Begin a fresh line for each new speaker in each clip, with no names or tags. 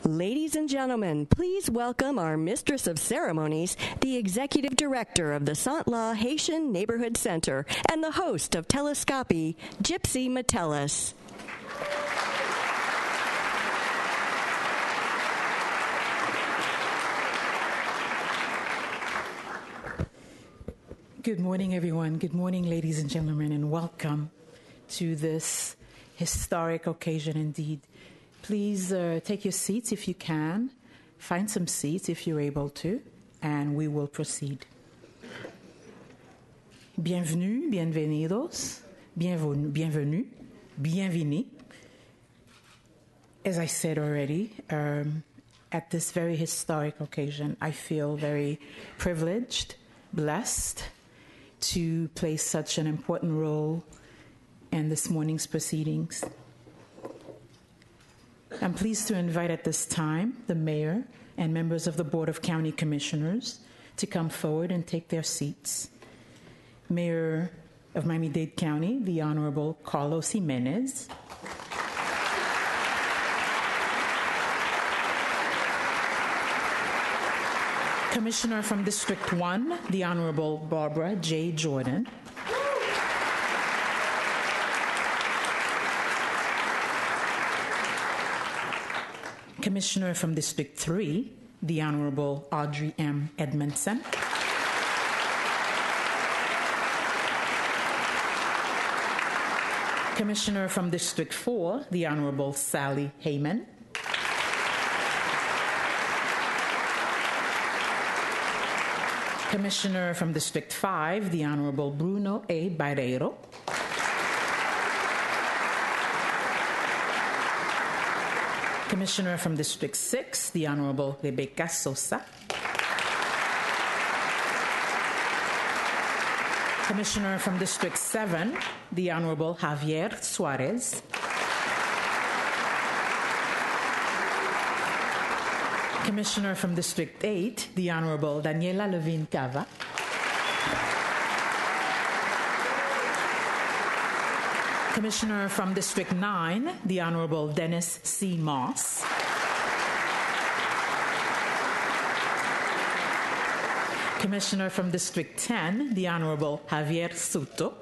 Ladies and gentlemen, please welcome our Mistress of Ceremonies, the Executive Director of the Saint-La Haitian Neighborhood Center, and the host of Telescopy, Gypsy Metellus.
Good morning, everyone. Good morning, ladies and gentlemen, and welcome to this historic occasion indeed. Please take your seats if you can. Find some seats if you're able to, and we will proceed. Bienvenue, bienvenidos, bienvenue, bienvenue. As I said already, at this very historic occasion, I feel very privileged, blessed, to play such an important role in this morning's proceedings. I'm pleased to invite at this time the mayor and members of the Board of County Commissioners to come forward and take their seats. Mayor of Miami-Dade County, the Honorable Carlos Jimenez. Commissioner from District 1, the Honorable Barbara J. Jordan. Commissioner from District 3, the Honorable Audrey M. Edmondson. Commissioner from District 4, the Honorable Sally Heyman. Commissioner from District 5, the Honorable Bruno A. Barreiro. Commissioner from District 6, the Honorable Rebecca Sosa. Commissioner from District 7, the Honorable Javier Suarez. Commissioner from District 8, the Honorable Daniela Levine Cava. Commissioner from District 9, the Honorable Dennis C. Moss. Commissioner from District 10, the Honorable Javier Soto.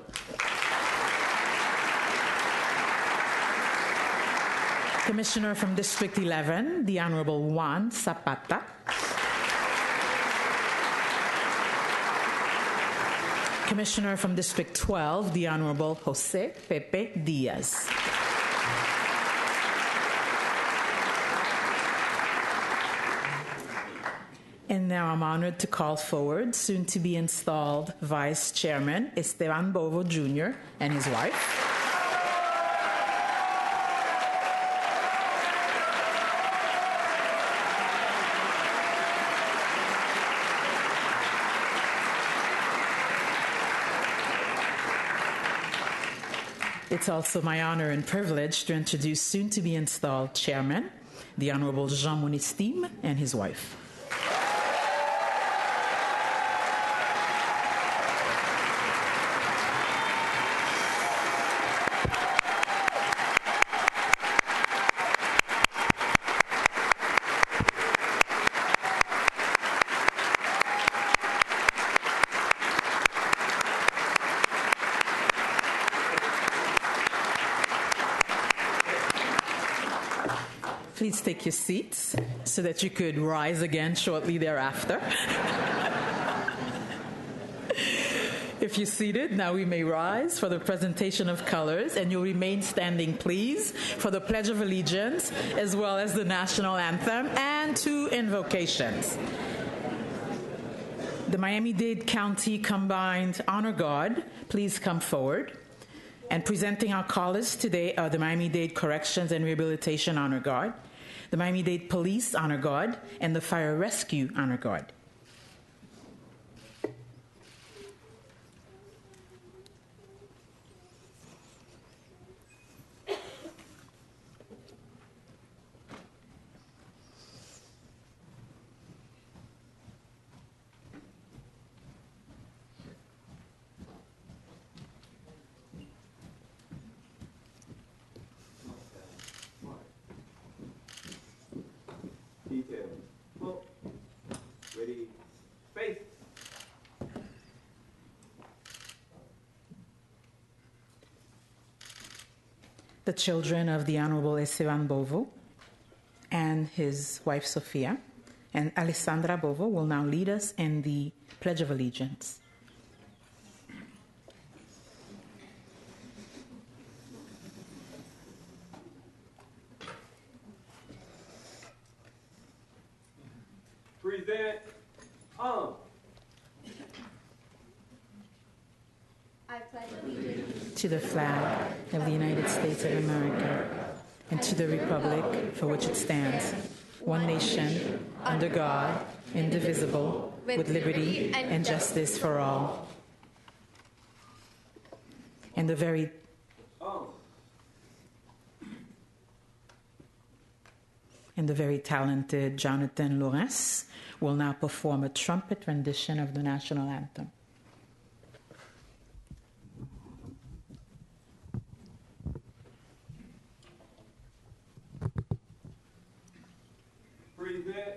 Commissioner from District 11, the Honorable Juan Zapata. Commissioner from District 12, the Honorable Jose Pepe Diaz. And now I'm honored to call forward soon-to-be installed Vice Chairman Esteban Bovo Jr. and his wife. It's also my honor and privilege to introduce soon-to-be installed Chairman, the Honorable Jean Monestime and his wife. Please take your seats so that you could rise again shortly thereafter. If you're seated, now we may rise for the presentation of colors, and you'll remain standing, please, for the Pledge of Allegiance, as well as the National Anthem, and 2 invocations. The Miami-Dade County Combined Honor Guard, please come forward. And presenting our colors today are the Miami-Dade Corrections and Rehabilitation Honor Guard, the Miami-Dade Police Honor Guard, and the Fire Rescue Honor Guard.
Ready? Faith.
The children of the Honorable Esteban Bovo and his wife Sophia and Alessandra Bovo will now lead us in the Pledge of Allegiance.
Present.
I pledge allegiance
To the flag of the United States of America and to the republic for which it stands, one nation, under God, indivisible, with liberty and justice for all. And the very talented Jonathan Laurince will now perform a trumpet rendition of the national anthem.
Present.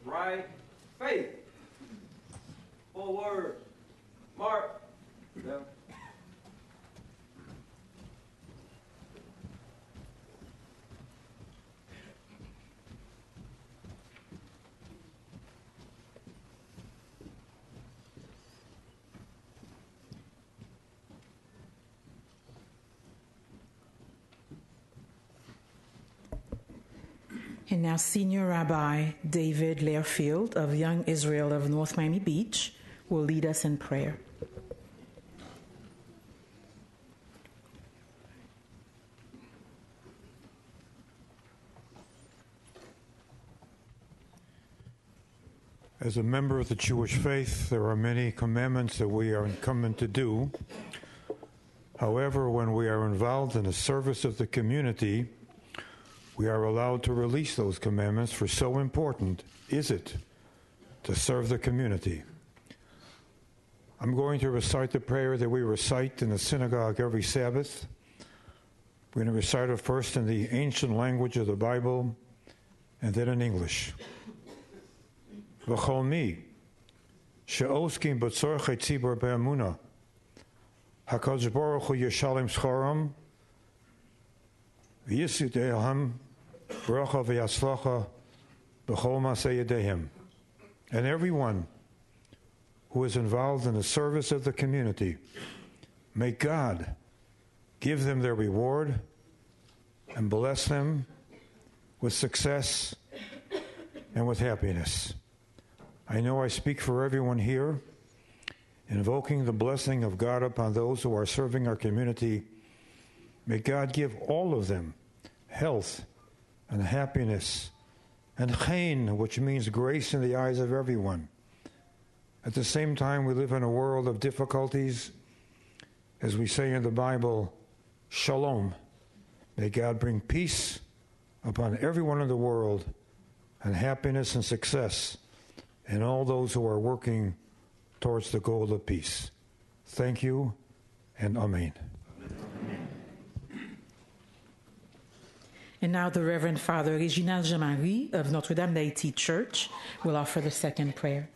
Right, faith. Forward, mark. Down.
And now Senior Rabbi David Learfield of Young Israel of North Miami Beach will lead us in prayer.
As a member of the Jewish faith, there are many commandments that we are incumbent to do. However, when we are involved in the service of the community, we are allowed to release those commandments, for so important is it to serve the community. I'm going to recite the prayer that we recite in the synagogue every Sabbath. We're going to recite it first in the ancient language of the Bible and then in English. V'chol mi she'oskim b'tzorchei tzibur be'emunah HaKadosh Baruch Hu yishalem schoram v'yisudeham bracha v'yatzlacha b'chol maseh yedehem. And everyone who is involved in the service of the community, may God give them their reward and bless them with success and with happiness. I know I speak for everyone here invoking the blessing of God upon those who are serving our community. May God give all of them health and happiness and chen, which means grace in the eyes of everyone. At the same time, we live in a world of difficulties. As we say in the Bible, shalom. May God bring peace upon everyone in the world and happiness and success in all those who are working towards the goal of peace. Thank you, and Amen.
And now the Reverend Father Reginald Jean-Marie of Notre-Dame d'Haïti Church will offer the second prayer.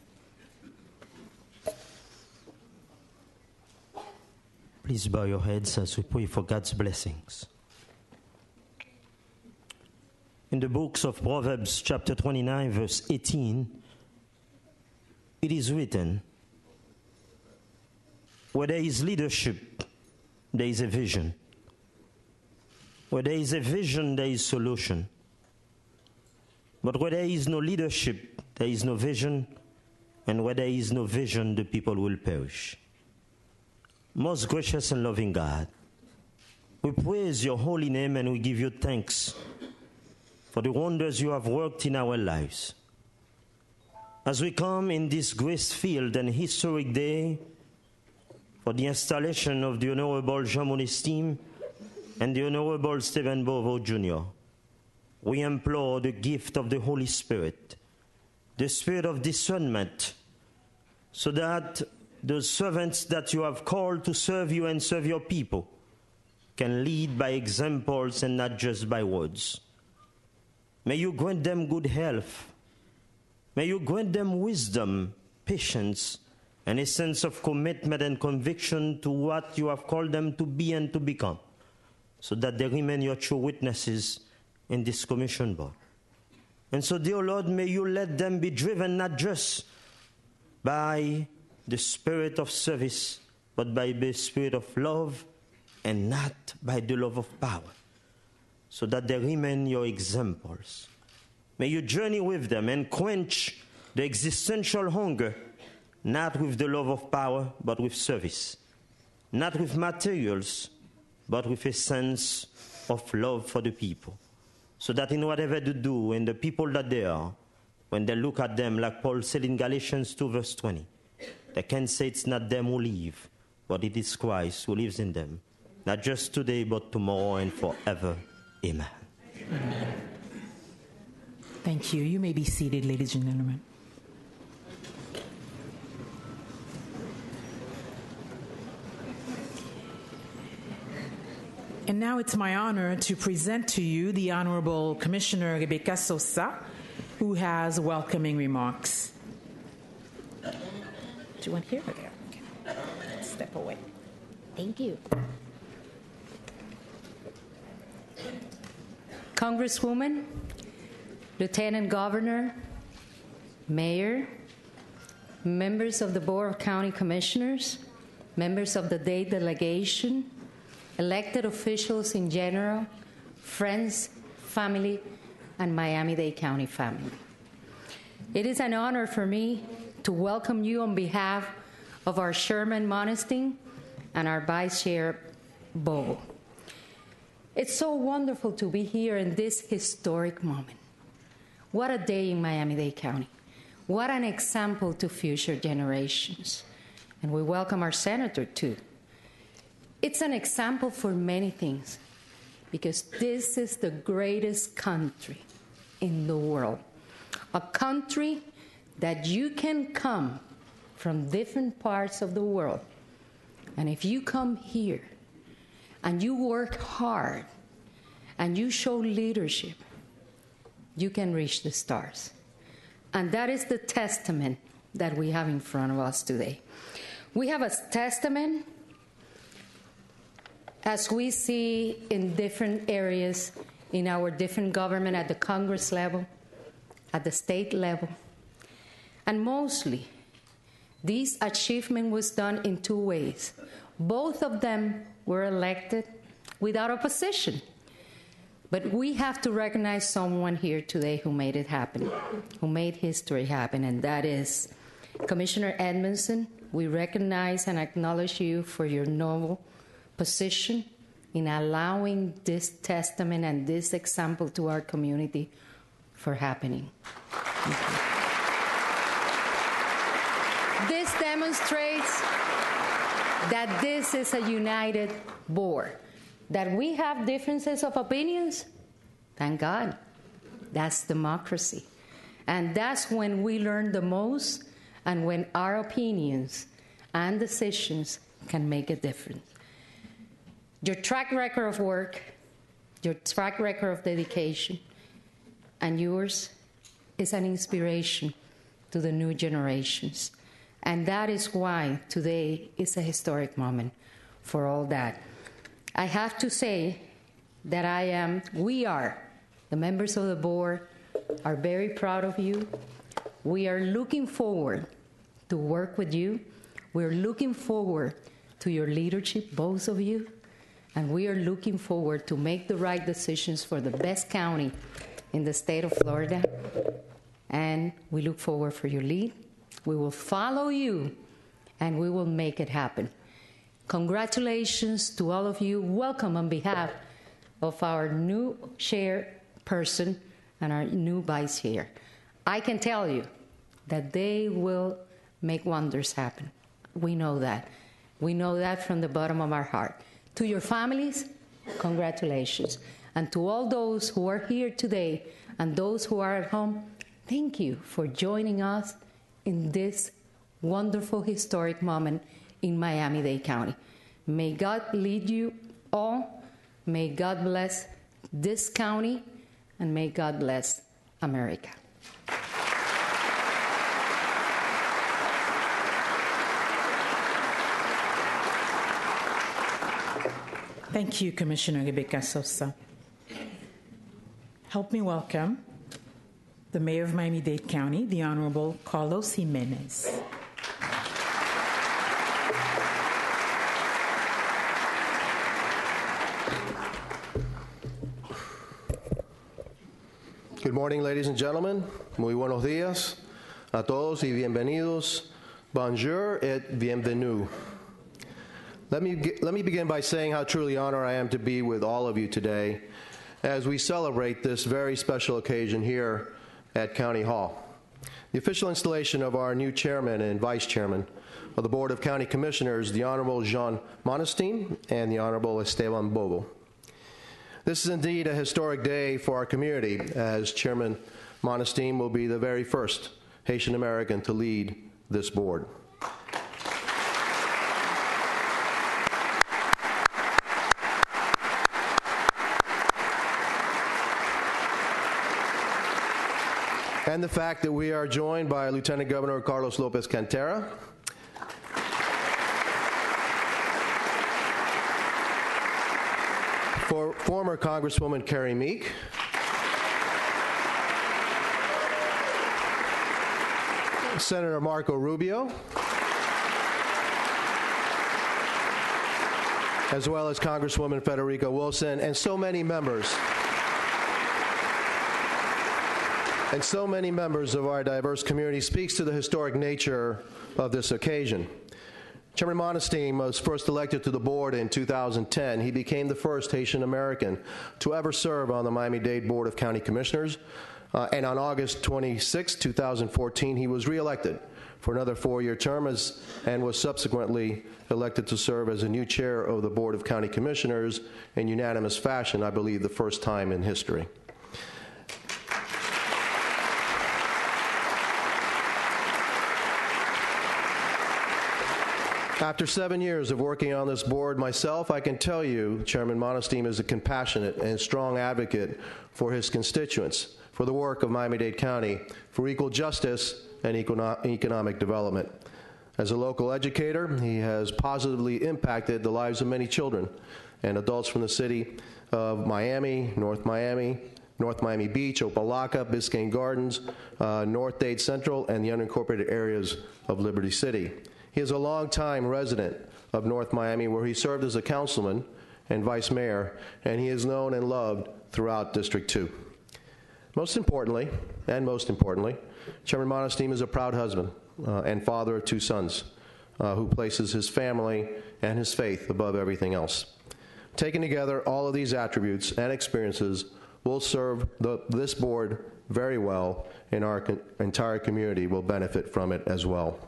Please bow your heads as we pray for God's blessings. In the books of Proverbs, chapter 29, verse 18, it is written, where there is leadership, there is a vision. Where there is a vision, there is solution. But where there is no leadership, there is no vision. And where there is no vision, the people will perish. Most gracious and loving God, we praise your holy name and we give you thanks for the wonders you have worked in our lives. As we come in this grace-filled and historic day for the installation of the Honorable Jean Monestime and the Honorable Esteban Bovo Jr., we implore the gift of the Holy Spirit, the spirit of discernment, so that those servants that you have called to serve you and serve your people can lead by examples and not just by words. May you grant them good health. May you grant them wisdom, patience, and a sense of commitment and conviction to what you have called them to be and to become, so that they remain your true witnesses in this commission board. And so, dear Lord, may you let them be driven not just by the spirit of service, but by the spirit of love and not by the love of power, so that they remain your examples. May you journey with them and quench the existential hunger, not with the love of power, but with service, not with materials, but with a sense of love for the people, so that in whatever they do and the people that they are, when they look at them, like Paul said in Galatians 2 verse 20, they can say it's not them who live, but it is Christ who lives in them, not just today, but tomorrow and forever. Amen.
Amen. Thank you. You may be seated, ladies and gentlemen. And now it's my honor to present to you the Honorable Commissioner Rebecca Sosa, who has welcoming remarks. Do you want here or there? Okay. Step away.
Thank you. Congresswoman, Lieutenant Governor, Mayor, members of the Board of County Commissioners, members of the Day Delegation, elected officials in general, friends, family, and Miami-Dade County family. It is an honor for me to welcome you on behalf of our Chairman Monestime and our Vice Chair Bovo. It's so wonderful to be here in this historic moment. What a day in Miami-Dade County. What an example to future generations. And we welcome our senator, too. It's an example for many things, because this is the greatest country in the world. A country that you can come from different parts of the world. And if you come here and you work hard and you show leadership, you can reach the stars. And that is the testament that we have in front of us today. We have a testament as we see in different areas in our different government at the Congress level, at the state level. And mostly, this achievement was done in two ways. Both of them were elected without opposition. But we have to recognize someone here today who made it happen, who made history happen, and that is Commissioner Edmondson, we recognize and acknowledge you for your noble position in allowing this testament and this example to our community for happening. This demonstrates that this is a united board. That we have differences of opinions, thank God. That's democracy. And that's when we learn the most and when our opinions and decisions can make a difference. Your track record of work, your track record of dedication, and yours is an inspiration to the new generations. And that is why today is a historic moment for all that. I have to say that we are, the members of the board, are very proud of you. We are looking forward to work with you. We're looking forward to your leadership, both of you. And we are looking forward to make the right decisions for the best county in the state of Florida. And we look forward for your lead. We will follow you, and we will make it happen. Congratulations to all of you. Welcome on behalf of our new chairperson and our new vice chair. I can tell you that they will make wonders happen. We know that. We know that from the bottom of our heart. To your families, congratulations. And to all those who are here today and those who are at home, thank you for joining us in this wonderful historic moment in Miami-Dade County. May God lead you all. May God bless this county, and may God bless America.
Thank you, Commissioner Rebecca Sosa. Help me welcome the Mayor of Miami-Dade County, the Honorable Carlos Jimenez.
Good morning, ladies and gentlemen. Muy buenos días a todos y bienvenidos. Bonjour et bienvenue. Let me begin by saying how truly honored I am to be with all of you today as we celebrate this very special occasion here at County Hall. The official installation of our new chairman and vice chairman of the Board of County Commissioners, the Honorable Jean Monestime and the Honorable Esteban Bovo. This is indeed a historic day for our community, as Chairman Monestime will be the very first Haitian American to lead this board. And the fact that we are joined by Lieutenant Governor Carlos Lopez Cantera, former Congresswoman Carrie Meek, Senator Marco Rubio, as well as Congresswoman Federica Wilson, and so many members of our diverse community. Speaks to the historic nature of this occasion. Chairman Monestime was first elected to the board in 2010. He became the first Haitian American to ever serve on the Miami-Dade Board of County Commissioners. And on August 26, 2014, he was reelected for another 4-year term and was subsequently elected to serve as a new chair of the Board of County Commissioners in unanimous fashion, I believe the first time in history. After 7 years of working on this board myself, I can tell you Chairman Monestime is a compassionate and strong advocate for his constituents, for the work of Miami-Dade County, for equal justice and economic development. As a local educator, he has positively impacted the lives of many children and adults from the city of Miami, North Miami Beach, Opa-locka, Biscayne Gardens, North Dade Central, and the unincorporated areas of Liberty City. He is a longtime resident of North Miami, where he served as a councilman and vice mayor, and he is known and loved throughout District 2. Most importantly, Chairman Monestime is a proud husband, and father of 2 sons, who places his family and his faith above everything else. Taken together, all of these attributes and experiences will serve this board very well, and our entire community will benefit from it as well.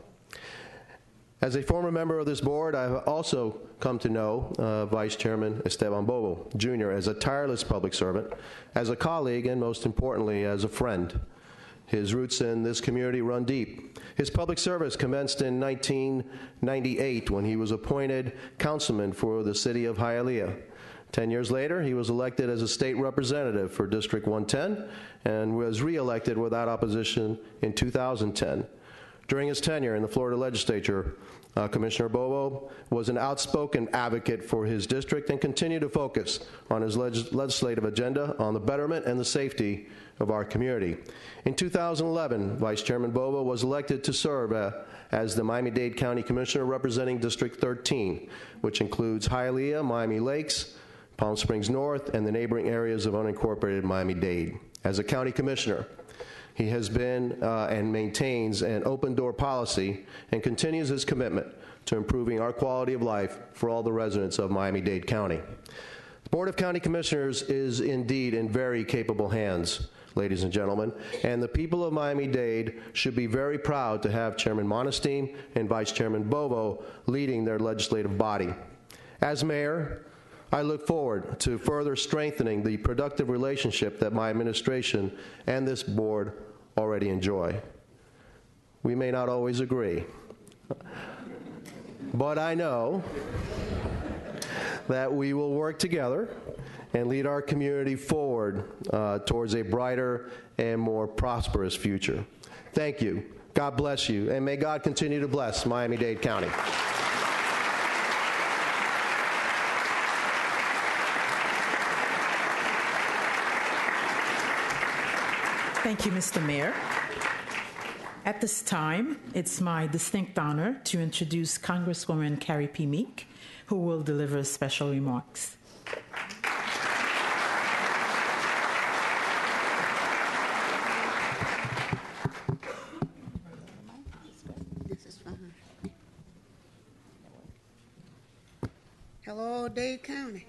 As a former member of this board, I have also come to know Vice Chairman Esteban Bovo, Jr. as a tireless public servant, as a colleague, and most importantly, as a friend. His roots in this community run deep. His public service commenced in 1998 when he was appointed councilman for the city of Hialeah. 10 years later, he was elected as a state representative for District 110 and was re-elected without opposition in 2010. During his tenure in the Florida legislature, Commissioner Bovo was an outspoken advocate for his district and continued to focus on his legislative agenda on the betterment and the safety of our community. In 2011, Vice Chairman Bovo was elected to serve as the Miami-Dade County Commissioner representing District 13, which includes Hialeah, Miami Lakes, Palm Springs North, and the neighboring areas of unincorporated Miami-Dade. As a county commissioner, he has been and maintains an open-door policy and continues his commitment to improving our quality of life for all the residents of Miami-Dade County. The Board of County Commissioners is indeed in very capable hands, ladies and gentlemen, and the people of Miami-Dade should be very proud to have Chairman Monestime and Vice Chairman Bovo leading their legislative body. As mayor, I look forward to further strengthening the productive relationship that my administration and this board already enjoy. We may not always agree, but I know that we will work together and lead our community forward towards a brighter and more prosperous future. Thank you. God bless you, and may God continue to bless Miami-Dade County.
Thank you, Mr. Mayor. At this time, it's my distinct honor to introduce Congresswoman Carrie P. Meek, who will deliver special remarks.
This is fine. Hello, Dade County.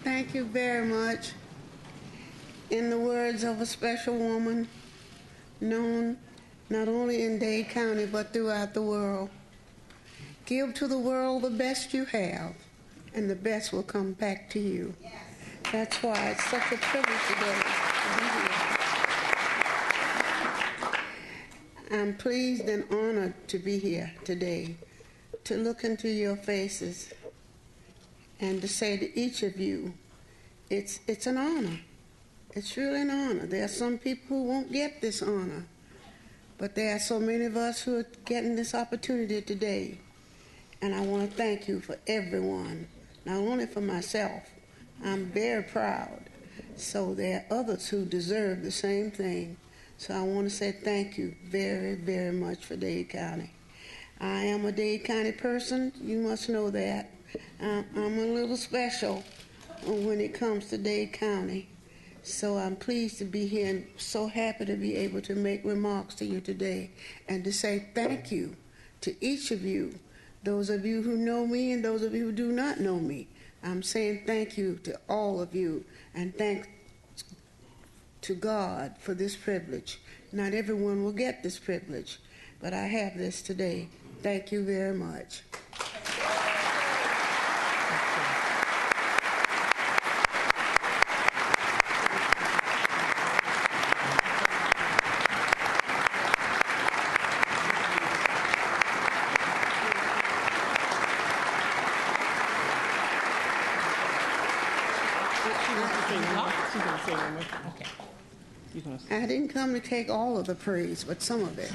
Thank you very much. In the words of a special woman known not only in Dade County but throughout the world, give to the world the best you have, and the best will come back to you. Yes. That's why it's such a privilege today to be here. I'm pleased and honored to be here today, to look into your faces and to say to each of you, it's an honor. It's really an honor. There are some people who won't get this honor, but there are so many of us who are getting this opportunity today. And I want to thank you for everyone, not only for myself. I'm very proud. So there are others who deserve the same thing. So I want to say thank you very, very much for Dade County. I am a Dade County person. You must know that. I'm a little special when it comes to Dade County. So I'm pleased to be here and so happy to be able to make remarks to you today and to say thank you to each of you, those of you who know me and those of you who do not know me. I'm saying thank you to all of you, and thanks to God for this privilege. Not everyone will get this privilege, but I have this today. Thank you very much. I didn't come to take all of the praise, but some of it.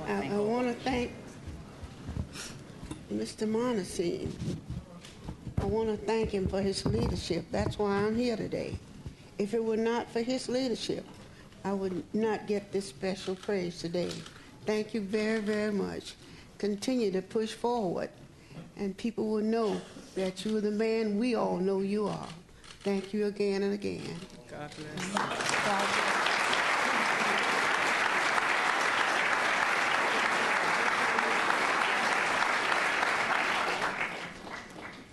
I want to thank Mr. Monestime. I want to thank him for his leadership. That's why I'm here today. If it were not for his leadership, I would not get this special praise today. Thank you very, very much. Continue to push forward, and people will know that you are the man we all know you are. Thank you again and again.
God bless.
God bless.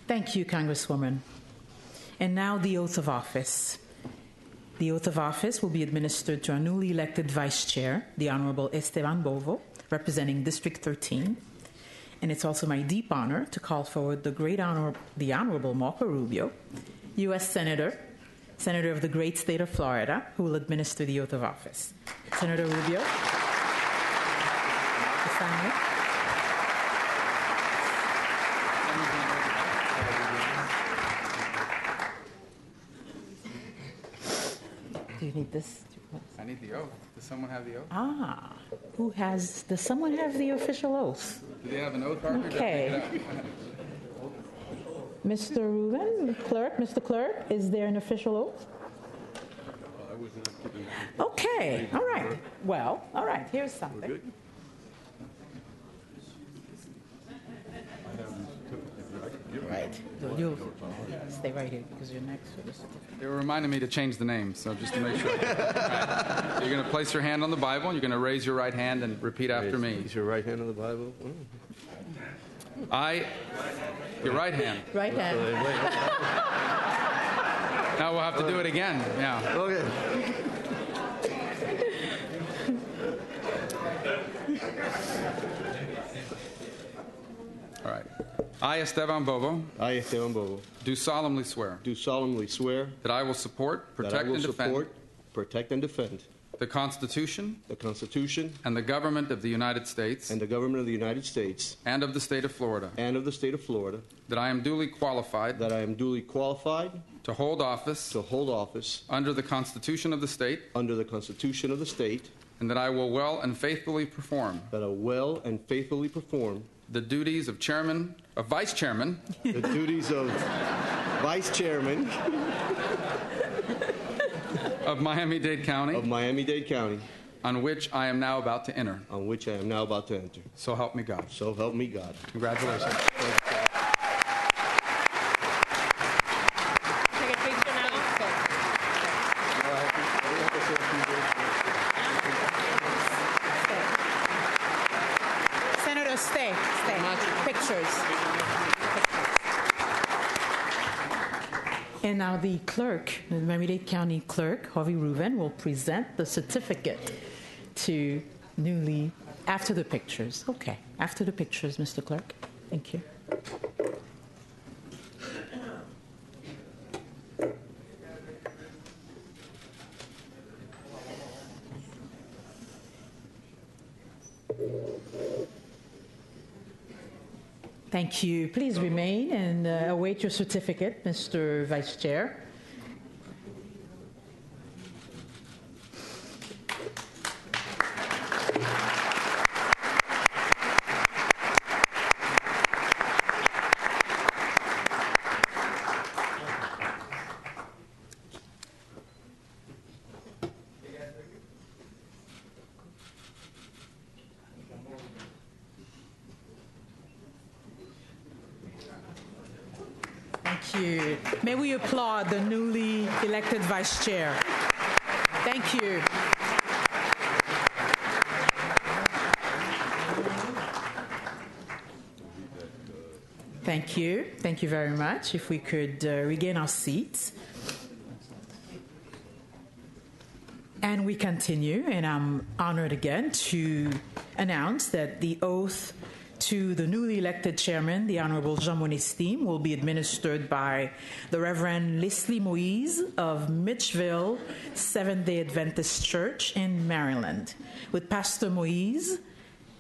Thank you, Congresswoman. And now the oath of office. The oath of office will be administered to our newly elected Vice Chair, the Honorable Esteban Bovo, representing District 13. And it's also my deep honor to call forward the Honorable Marco Rubio, U.S. Senator of the great state of Florida, who will administer the oath of office. Senator Rubio. Do you need this?
I need the oath. Does someone have the oath?
Does someone have the official oath?
Do they have an oath, Harper?
Okay. Mr. Reuben, Mr. Clerk, is there an official oath? Okay, all right. Well, all right, here's something. Right. You'll stay right here because you're next to the certificate.
They were reminding me to change the name, so just to make sure. Right. You're going to place your hand on the Bible, and you're going to raise your right hand and repeat after me.
Is your right hand on the Bible?
Your right hand.
Right hand.
Now we'll have to do it again. Yeah.
Okay.
All right. I, Esteban Bovo.
I, Esteban Bovo.
Do solemnly swear.
Do solemnly swear.
That I will support, protect,
and defend.
The Constitution.
The Constitution.
And the government of the United States.
And the government of the United States.
And of the state of Florida.
And of the state of Florida.
That I am duly qualified.
That I am duly qualified.
To hold office.
To hold office.
Under the Constitution of the state.
Under the Constitution of the state.
And that I will well and faithfully perform.
That I will well and faithfully perform.
The duties of Vice Chairman.
The duties of Vice Chairman.
Of Miami-Dade County.
Of Miami-Dade County.
On which I am now about to enter.
On which I am now about to enter.
So help me God.
So help me God.
Congratulations.
Take a picture now. Senator, stay. Pictures. And now the clerk, the Miami-Dade County Clerk, Harvey Reuben, will present the certificate to after the pictures. Okay, after the pictures, Mr. Clerk. Thank you. Thank you. Please remain and await your certificate, Mr. Vice Chair. Thank you. May we applaud the newly elected Vice Chair. Thank you. Thank you. Thank you very much. If we could regain our seats. And we continue, and I'm honored again to announce that the oath to the newly elected chairman, the Honorable Jean Monestime, will be administered by the Reverend Leslie Moise of Mitchville Seventh-day Adventist Church in Maryland. With Pastor Moise,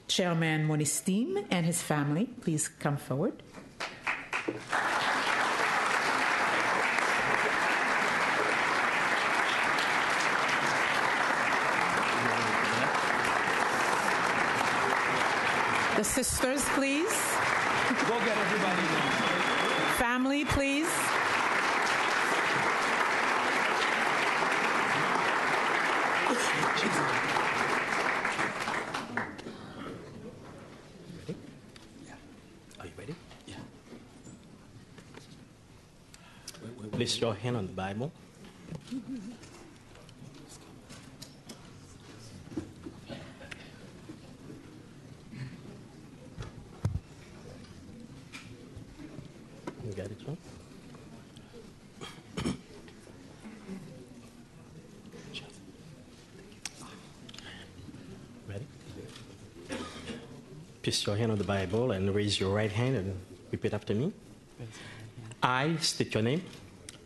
Chairman Monestime, and his family, please come forward. The sisters, please.
Go get everybody now.
Family, please.
Are you ready? Yeah. Place your hand on the Bible. You got it, John? Ready? Place your hand on the Bible and raise your right hand and repeat after me. I state your name.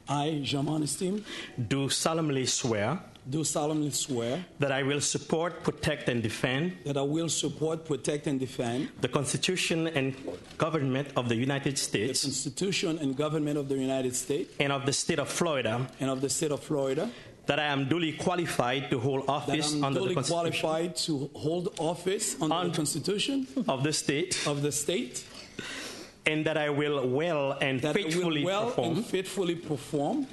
I, Jean Monestime,
Do solemnly swear
do solemnly swear
that I will support, protect, and defend
that I will support, protect, and defend
the Constitution and government of the United
the
States
Constitution and government of the United States
and of the state of Florida,
and of the state of Florida,
that I am duly qualified to hold
that
office
I'm
under the
duly
Constitution
qualified to hold office under the Constitution
of the state,
and
that I will well and
that
faithfully
I will well
perform
and faithfully perform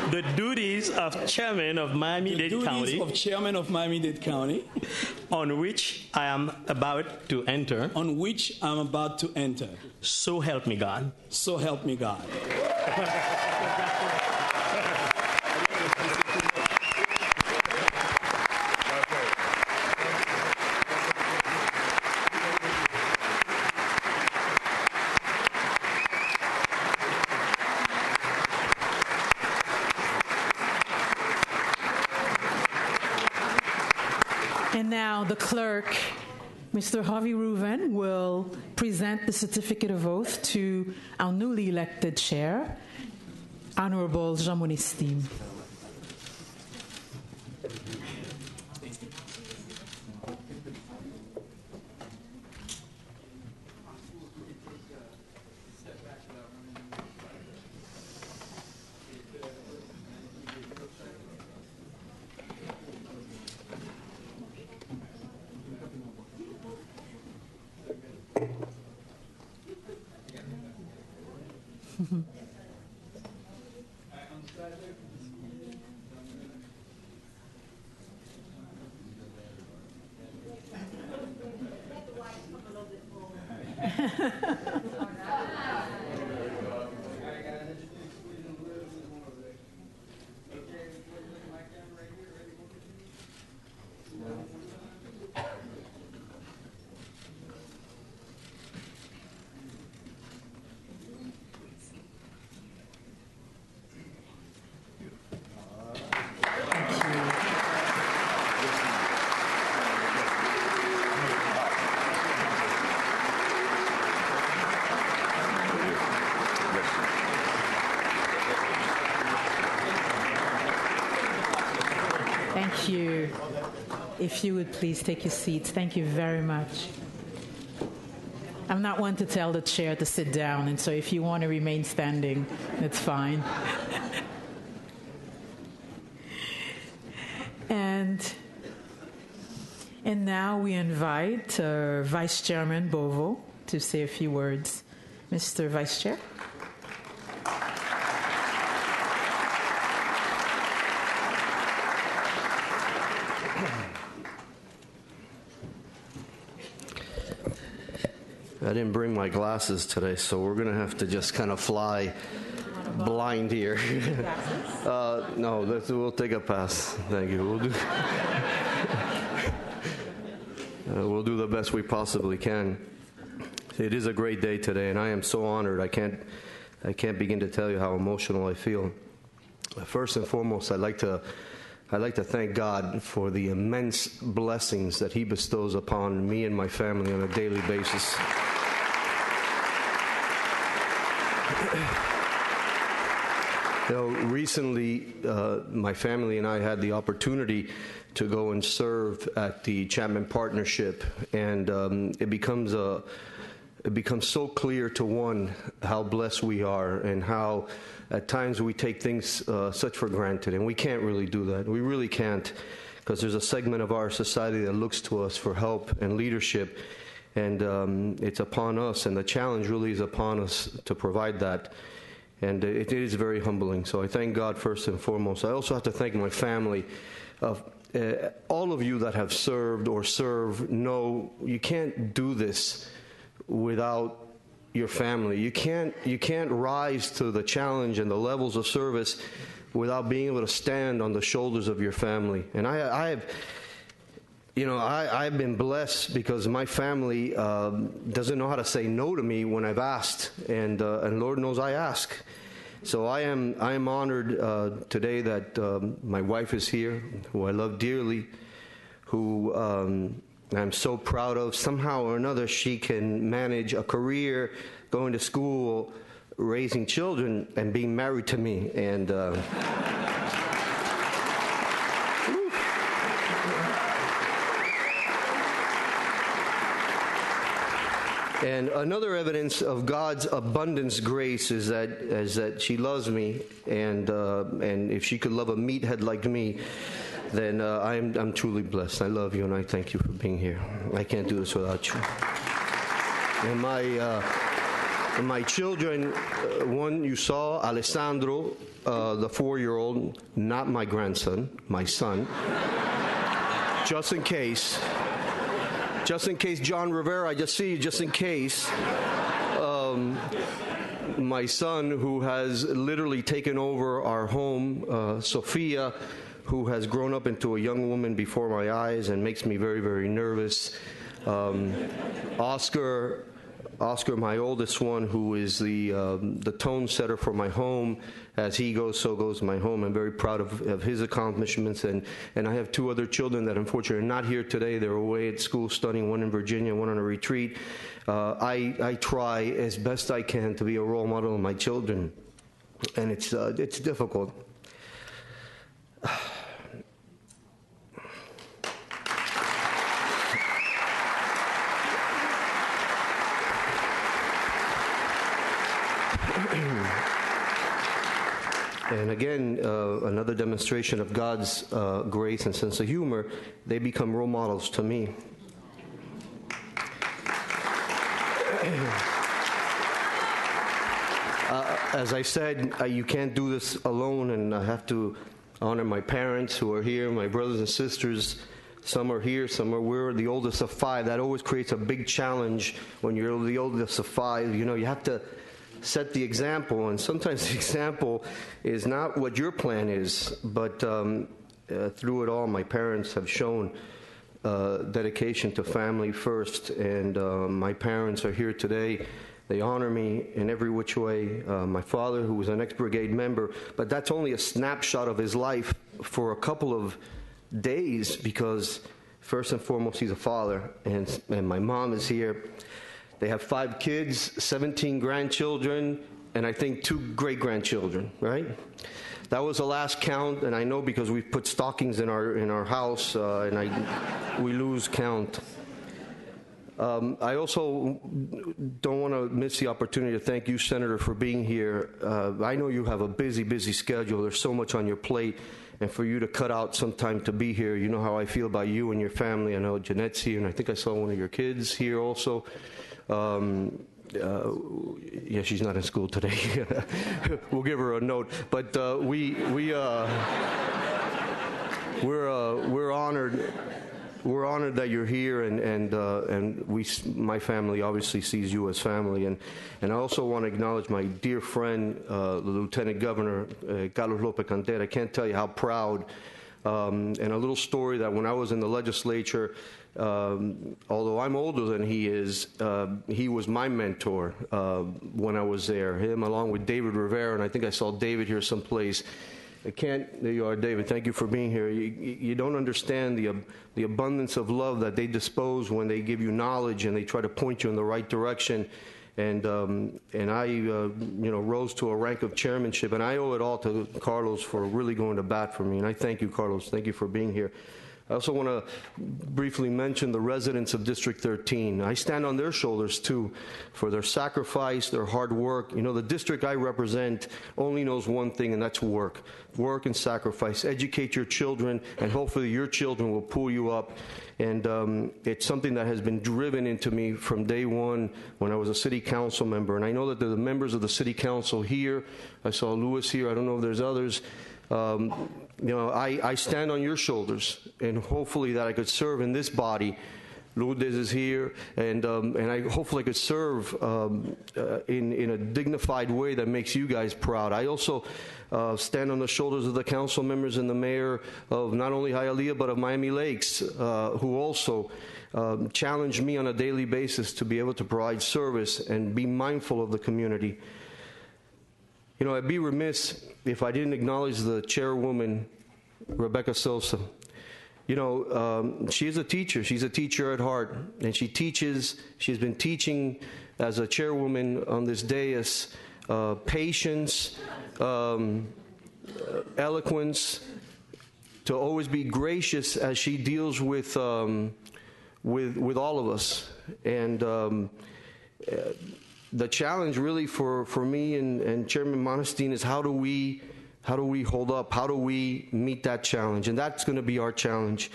the duties of chairman of Miami-Dade County,
of chairman of Miami-Dade County,
on which I am about to enter. So help me God.
So help me God.
And now the clerk, Mr. Harvey Reuven, will present the certificate of oath to our newly elected chair, Honorable Jean Monestime. Thank you. If you would please take your seats. Thank you very much. I'm not one to tell the chair to sit down, and so if you want to remain standing, that's fine. And now we invite Vice Chairman Bovo to say a few words. Mr. Vice Chair.
I didn't bring my glasses today, so we're going to have to just kind of fly blind here. No, we'll take a pass. Thank you. We'll do the best we possibly can. It is a great day today, and I am so honored. I can't begin to tell you how emotional I feel. First and foremost, I'd like to thank God for the immense blessings that He bestows upon me and my family on a daily basis. Recently, my family and I had the opportunity to go and serve at the Chapman Partnership, and it becomes so clear to one how blessed we are and how at times we take things such for granted, and we can't really do that. We really can't, because there's a segment of our society that looks to us for help and leadership, and it's upon us, and the challenge really is upon us to provide that. And it is very humbling. So I thank God first and foremost. I also have to thank my family. All of you that have served or serve know you can't do this without your family. You can't rise to the challenge and the levels of service without being able to stand on the shoulders of your family. And I've been blessed because my family doesn't know how to say no to me when I've asked, and Lord knows I ask. So I am honored today that my wife is here, who I love dearly, who I'm so proud of. Somehow or another, she can manage a career, going to school, raising children, and being married to me. And and another evidence of God's abundance grace is that she loves me, and if she could love a meathead like me, then I'm truly blessed. I love you, and I thank you for being here. I can't do this without you. And my children, one you saw, Alessandro, the 4-year-old, not my grandson, my son. Just in case, John Rivera, I just see you, just in case. My son, who has literally taken over our home, Sophia, who has grown up into a young woman before my eyes and makes me very, very nervous. Oscar, my oldest one, who is the tone setter for my home. As he goes, so goes my home. I'm very proud of his accomplishments. And I have 2 other children that unfortunately are not here today. They're away at school studying, one in Virginia, one on a retreat. I try as best I can to be a role model of my children. And it's difficult. And again, another demonstration of God's grace and sense of humor, they become role models to me. As I said, you can't do this alone, and I have to honor my parents who are here, my brothers and sisters. Some are here, we're the oldest of 5. That always creates a big challenge when you're the oldest of 5. You know, you have to set the example, and sometimes the example is not what your plan is, but through it all, my parents have shown dedication to family first, and my parents are here today. They honor me in every which way. My father, who was an ex-brigade member, but that's only a snapshot of his life for a couple of days, because first and foremost, he's a father, and my mom is here. They have 5 kids, 17 grandchildren, and I think 2 great-grandchildren, right? That was the last count, and I know because we put stockings in our house, and we lose count. I also don't want to miss the opportunity to thank you, Senator, for being here. I know you have a busy schedule. There's so much on your plate, and for you to cut out some time to be here, you know how I feel about you and your family. I know Jeanette's here, and I think I saw one of your kids here also. Yeah, she's not in school today. We'll give her a note. But we're honored. We're honored that you're here, and my family obviously sees you as family. And I also want to acknowledge my dear friend, the Lieutenant Governor, Carlos Lopez Cantera. I can't tell you how proud. And a little story that when I was in the legislature, although I'm older than he was my mentor when I was there. Him along with David Rivera, and I think I saw David here someplace. There you are, David. Thank you for being here. You don't understand the abundance of love that they dispose when they give you knowledge and they try to point you in the right direction. And I rose to a rank of chairmanship, and I owe it all to Carlos for really going to bat for me. And I thank you, Carlos. Thank you for being here. I also want to briefly mention the residents of District 13. I stand on their shoulders, too, for their sacrifice, their hard work. You know, the district I represent only knows one thing, and that's work. Work and sacrifice. Educate your children, and hopefully your children will pull you up. And it's something that has been driven into me from day one when I was a city council member. And I know that the members of the city council here, I saw Louis here, I don't know if there's others, you know, I stand on your shoulders, and hopefully that I could serve in this body. Lourdes is here, and I hopefully could serve in a dignified way that makes you guys proud. I also stand on the shoulders of the council members and the mayor of not only Hialeah but of Miami Lakes, who also challenge me on a daily basis to be able to provide service and be mindful of the community. You know, I'd be remiss if I didn't acknowledge the chairwoman, Rebecca Sosa. You know, she is a teacher. She's a teacher at heart, and she teaches. She's been teaching as a chairwoman on this dais, patience, eloquence, to always be gracious as she deals with all of us. And the challenge really for me and Chairman Monestime is how do we hold up? How do we meet that challenge? And that's going to be our challenge.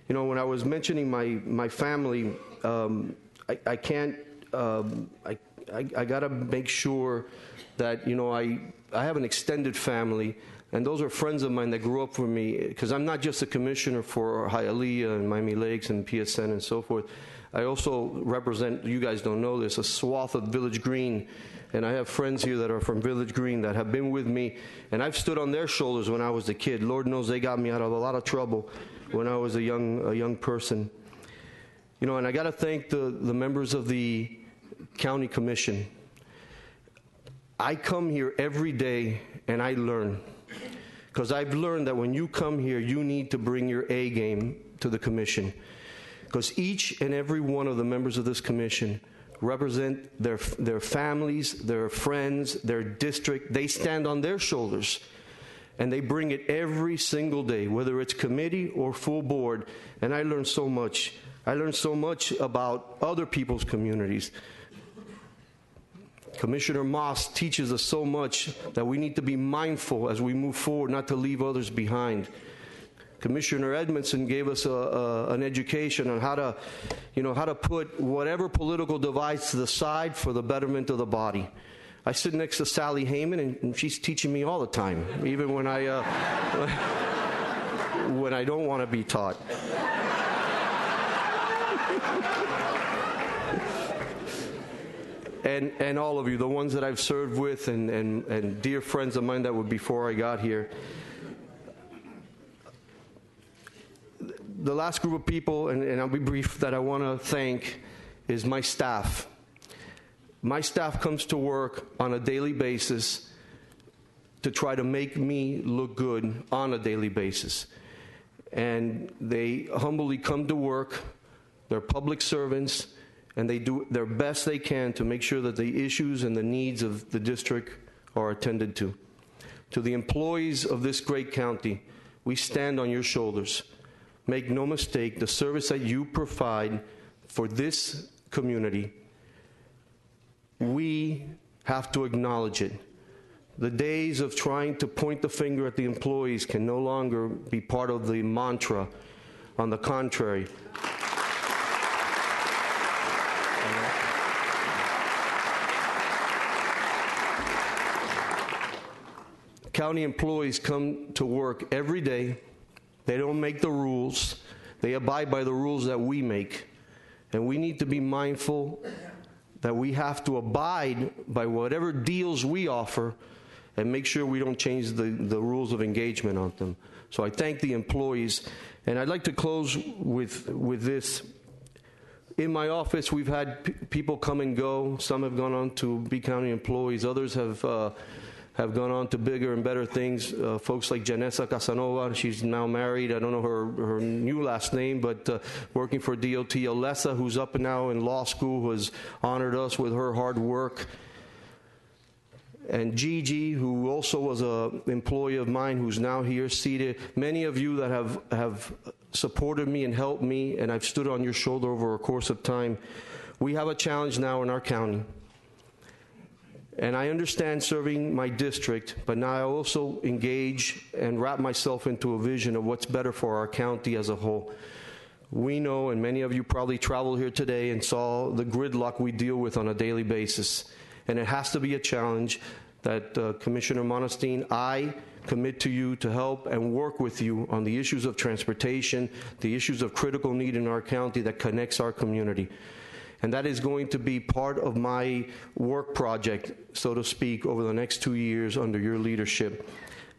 You know, when I was mentioning my family, I can't. I got to make sure that, you know, I have an extended family, and those are friends of mine that grew up with me, because I'm not just a commissioner for Hialeah and Miami Lakes and PSN and so forth. I also represent, you guys don't know this, a swath of Village Green. And I have friends here that are from Village Green that have been with me, and I've stood on their shoulders when I was a kid. Lord knows they got me out of a lot of trouble when I was a young person. You know, and I got to thank the members of the county commission. I come here every day and I learn, because I've learned that when you come here, you need to bring your A game to the commission, because each and every one of the members of this commission represent their families, their friends, their district. They stand on their shoulders, and they bring it every single day, whether it's committee or full board. And I learned so much. I learned so much about other people's communities. Commissioner Moss teaches us so much that we need to be mindful as we move forward, not to leave others behind. Commissioner Edmondson gave us an education on how to put whatever political divides to the side for the betterment of the body. I sit next to Sally Heyman, and she's teaching me all the time, even when I don't want to be taught. And all of you, the ones that I've served with, and dear friends of mine that were before I got here. The last group of people, and I'll be brief, that I want to thank is my staff. My staff comes to work on a daily basis to try to make me look good on a daily basis. And they humbly come to work. They're public servants, and they do their best they can to make sure that the issues and the needs of the district are attended to. To the employees of this great county, we stand on your shoulders. Make no mistake, the service that you provide for this community, we have to acknowledge it. The days of trying to point the finger at the employees can no longer be part of the mantra. On the contrary, county employees come to work every day. They don't make the rules. They abide by the rules that we make. And we need to be mindful that we have to abide by whatever deals we offer and make sure we don't change the rules of engagement on them. So I thank the employees. And I'd like to close with this. In my office, we've had people come and go. Some have gone on to be county employees. Others have gone on to bigger and better things. Folks like Janessa Casanova, she's now married. I don't know her new last name, but working for DOT. Alessa, who's up now in law school, who has honored us with her hard work. And Gigi, who also was an employee of mine, who's now here seated. Many of you that have supported me and helped me, and I've stood on your shoulder over a course of time. We have a challenge now in our county. And I understand serving my district, but now I also engage and wrap myself into a vision of what's better for our county as a whole. We know, and many of you probably traveled here today and saw the gridlock we deal with on a daily basis. And it has to be a challenge that Commissioner Monestime, I commit to you to help and work with you on the issues of transportation, the issues of critical need in our county that connects our community. And that is going to be part of my work project, so to speak, over the next 2 years under your leadership.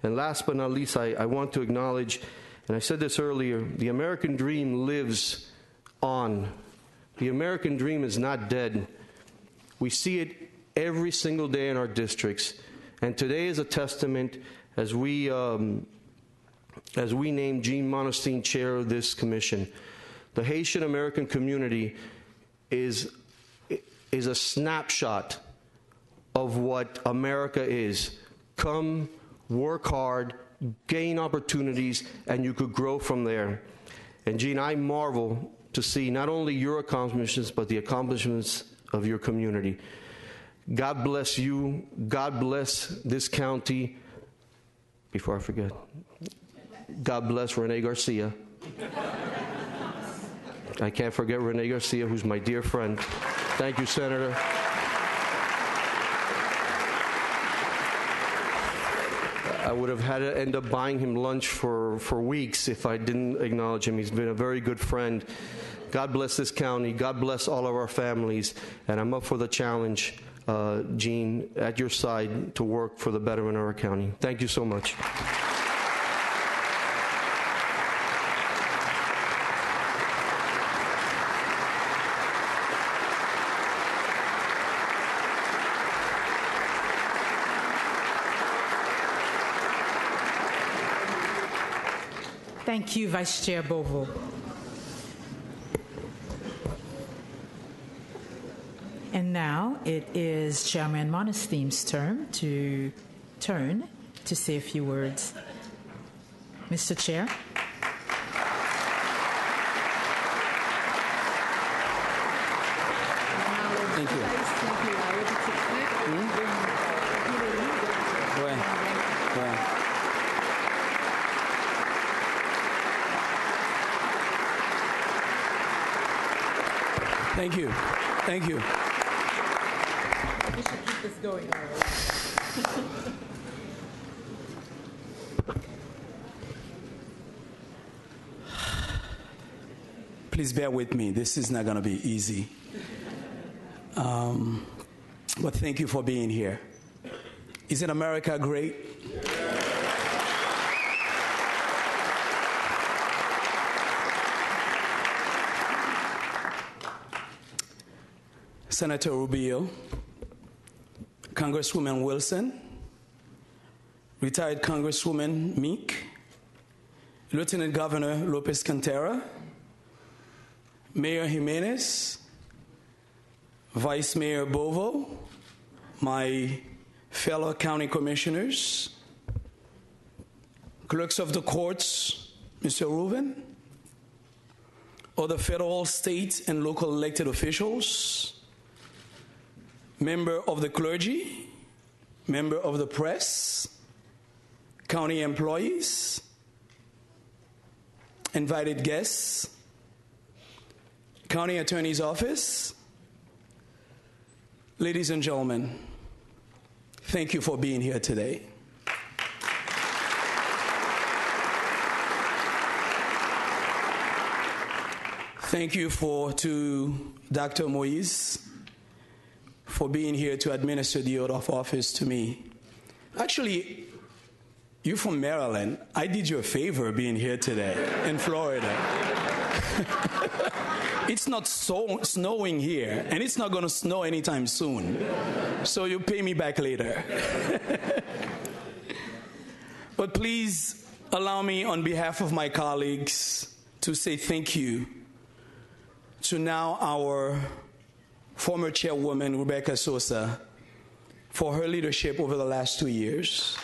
And last but not least, I want to acknowledge, and I said this earlier, the American dream lives on. The American dream is not dead. We see it every single day in our districts. And today is a testament as we name Jean Monestime chair of this commission. The Haitian American community is a snapshot of what America is. Come, work hard, gain opportunities, and you could grow from there. And Jean, I marvel to see not only your accomplishments, but the accomplishments of your community. God bless you. God bless this county. Before I forget, God bless Rene Garcia. I can't forget Rene Garcia, who's my dear friend. Thank you, Senator. I would have had to end up buying him lunch for weeks if I didn't acknowledge him. He's been a very good friend. God bless this county. God bless all of our families. And I'm up for the challenge, Jean, at your side to work for the betterment of our county. Thank you so much.
Thank you, Vice Chair Bovo. And now it is Chairman Monestime's turn to say a few words. Mr. Chair.
Thank you. Thank you. Thank you.
We should keep this going.
Please bear with me. This is not going to be easy. But thank you for being here. Isn't America great? Senator Rubio, Congresswoman Wilson, retired Congresswoman Meek, Lieutenant Governor Lopez Cantera, Mayor Jimenez, Vice Mayor Bovo, my fellow county commissioners, clerks of the courts, Mr. Reuben, other federal, state, and local elected officials, member of the clergy, member of the press, county employees, invited guests, county attorney's office, ladies and gentlemen, thank you for being here today. Thank you to Dr. Moise for being here to administer the oath of office to me. Actually, you're from Maryland. I did you a favor being here today in Florida. It's not snowing here, and it's not going to snow anytime soon. So you pay me back later. But please allow me, on behalf of my colleagues, to say thank you to now our former chairwoman, Rebecca Sosa, for her leadership over the last 2 years.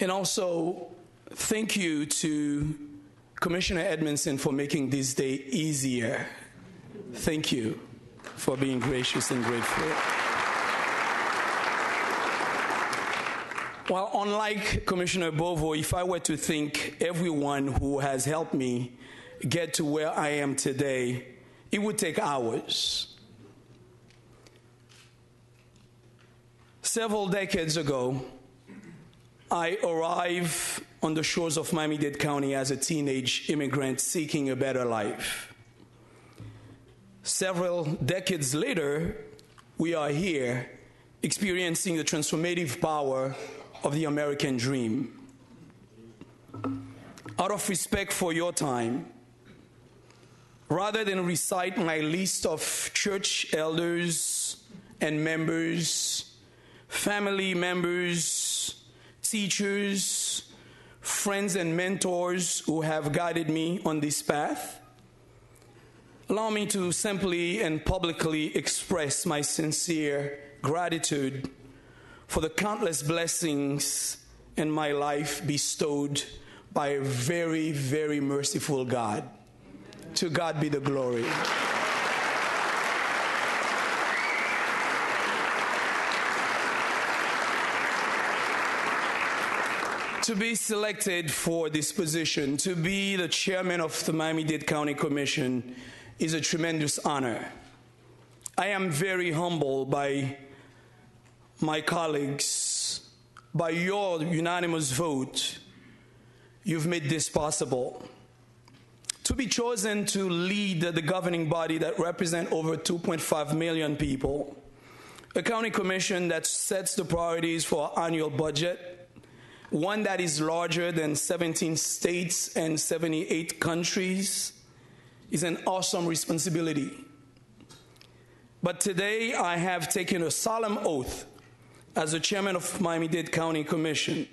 And also, thank you to Commissioner Edmondson for making this day easier. Thank you for being gracious and grateful. Well, unlike Commissioner Bovo, if I were to thank everyone who has helped me get to where I am today, it would take hours. Several decades ago, I arrived on the shores of Miami-Dade County as a teenage immigrant seeking a better life. Several decades later, we are here experiencing the transformative power of the American dream. Out of respect for your time, rather than recite my list of church elders and members, family members, teachers, friends and mentors who have guided me on this path, allow me to simply and publicly express my sincere gratitude for the countless blessings in my life bestowed by a very, very merciful God. To God be the glory. To be selected for this position, to be the chairman of the Miami-Dade County Commission, is a tremendous honor. I am very humbled by my colleagues, by your unanimous vote. You've made this possible. To be chosen to lead the governing body that represents over 2.5 million people, a county commission that sets the priorities for our annual budget, one that is larger than 17 states and 78 countries, is an awesome responsibility. But today I have taken a solemn oath as the chairman of Miami-Dade County Commission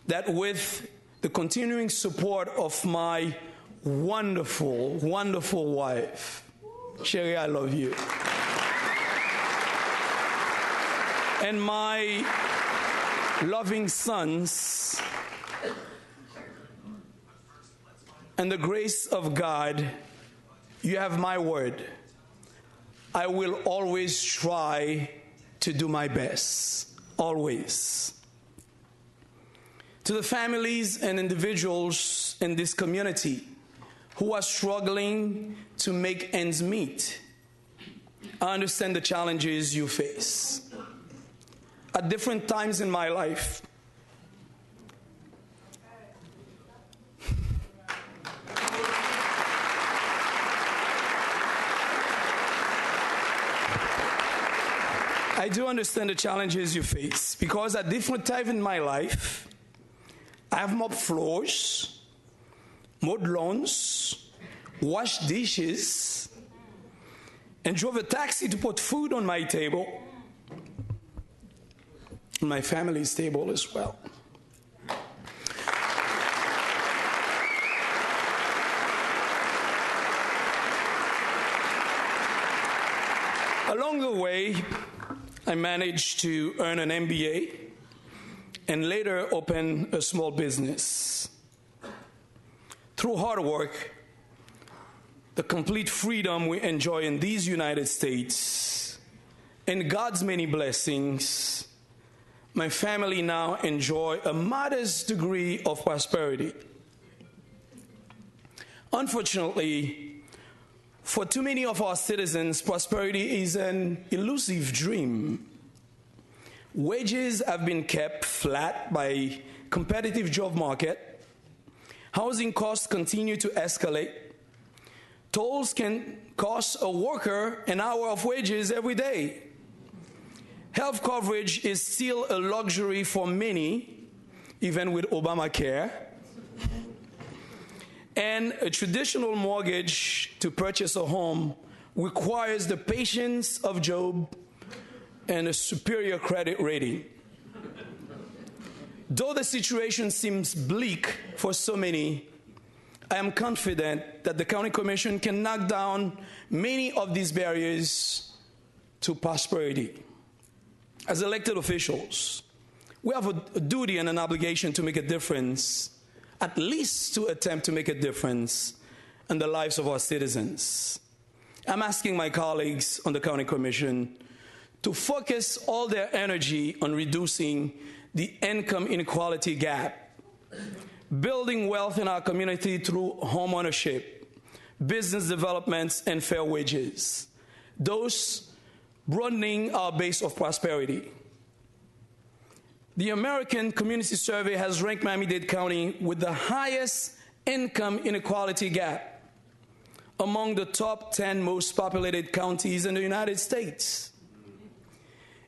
that with the continuing support of my wonderful, wonderful wife, Sherry, I love you, and my loving sons, and the grace of God, you have my word. I will always try to do my best, always. To the families and individuals in this community who are struggling to make ends meet, I understand the challenges you face. At different times in my life, I do understand the challenges you face, because at different times in my life, I have mopped floors, mowed lawns, washed dishes, and drove a taxi to put food on my table, on my family's table as well. Along the way, I managed to earn an MBA and later open a small business. Through hard work, the complete freedom we enjoy in these United States, and God's many blessings, my family now enjoy a modest degree of prosperity. Unfortunately, for too many of our citizens, prosperity is an elusive dream. Wages have been kept flat by competitive job market. Housing costs continue to escalate. Tolls can cost a worker an hour of wages every day. Health coverage is still a luxury for many, even with Obamacare. And a traditional mortgage to purchase a home requires the patience of Job and a superior credit rating. Though the situation seems bleak for so many, I am confident that the County Commission can knock down many of these barriers to prosperity. As elected officials, we have a duty and an obligation to make a difference, at least to attempt to make a difference in the lives of our citizens. I'm asking my colleagues on the County Commission to focus all their energy on reducing the income inequality gap, building wealth in our community through home ownership, business developments, and fair wages, those broadening our base of prosperity. The American Community Survey has ranked Miami-Dade County with the highest income inequality gap among the top 10 most populated counties in the United States.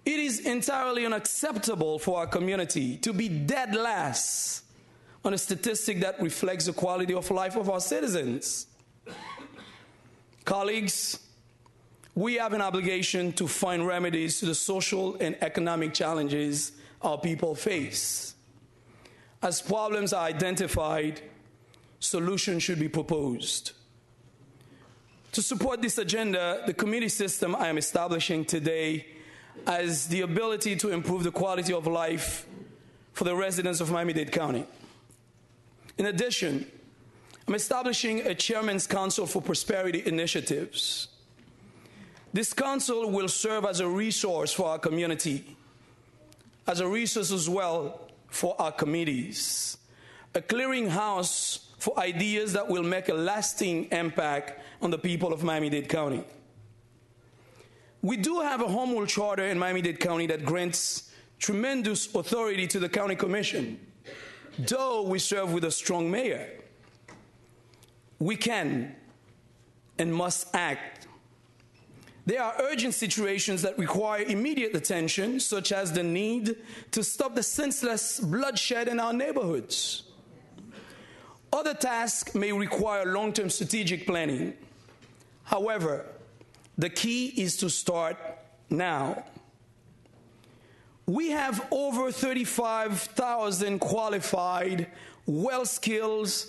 It is entirely unacceptable for our community to be dead last on a statistic that reflects the quality of life of our citizens. Colleagues, we have an obligation to find remedies to the social and economic challenges our people face. As problems are identified, solutions should be proposed. To support this agenda, the community system I am establishing today has the ability to improve the quality of life for the residents of Miami-Dade County. In addition, I'm establishing a Chairman's Council for Prosperity Initiatives. This council will serve as a resource for our community, as a resource as well for our committees, a clearinghouse for ideas that will make a lasting impact on the people of Miami-Dade County. We do have a home rule charter in Miami-Dade County that grants tremendous authority to the County Commission, though we serve with a strong mayor. We can and must act. There are urgent situations that require immediate attention, such as the need to stop the senseless bloodshed in our neighborhoods. Other tasks may require long-term strategic planning. However, the key is to start now. We have over 35,000 qualified, well-skilled,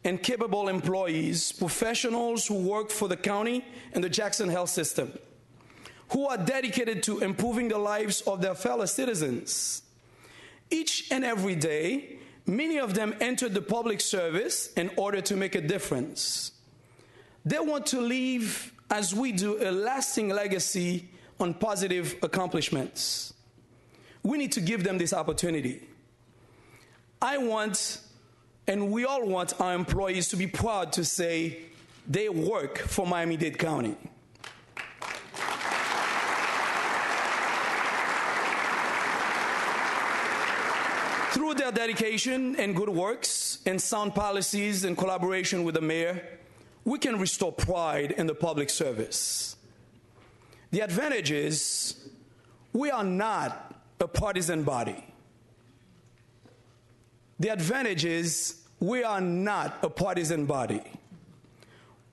and capable employees, professionals who work for the county and the Jackson Health System, who are dedicated to improving the lives of their fellow citizens. Each and every day, many of them enter the public service in order to make a difference. They want to leave, as we do, a lasting legacy on positive accomplishments. We need to give them this opportunity. I want, and we all want, our employees to be proud to say they work for Miami-Dade County. Through their dedication and good works and sound policies and collaboration with the mayor, we can restore pride in the public service. The advantage is we are not a partisan body. The advantage is we are not a partisan body.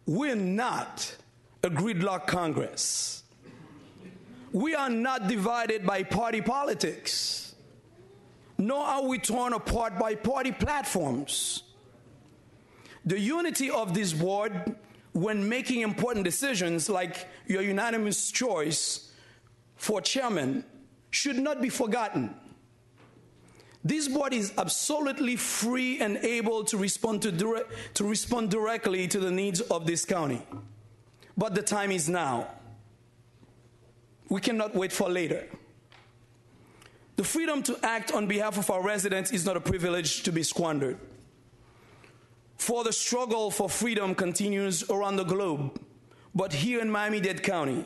We're not a gridlock Congress. We are not divided by party politics, nor are we torn apart by party platforms. The unity of this board when making important decisions like your unanimous choice for chairman should not be forgotten. This board is absolutely free and able to respond directly to the needs of this county. But the time is now. We cannot wait for later. The freedom to act on behalf of our residents is not a privilege to be squandered. For the struggle for freedom continues around the globe, but here in Miami-Dade County,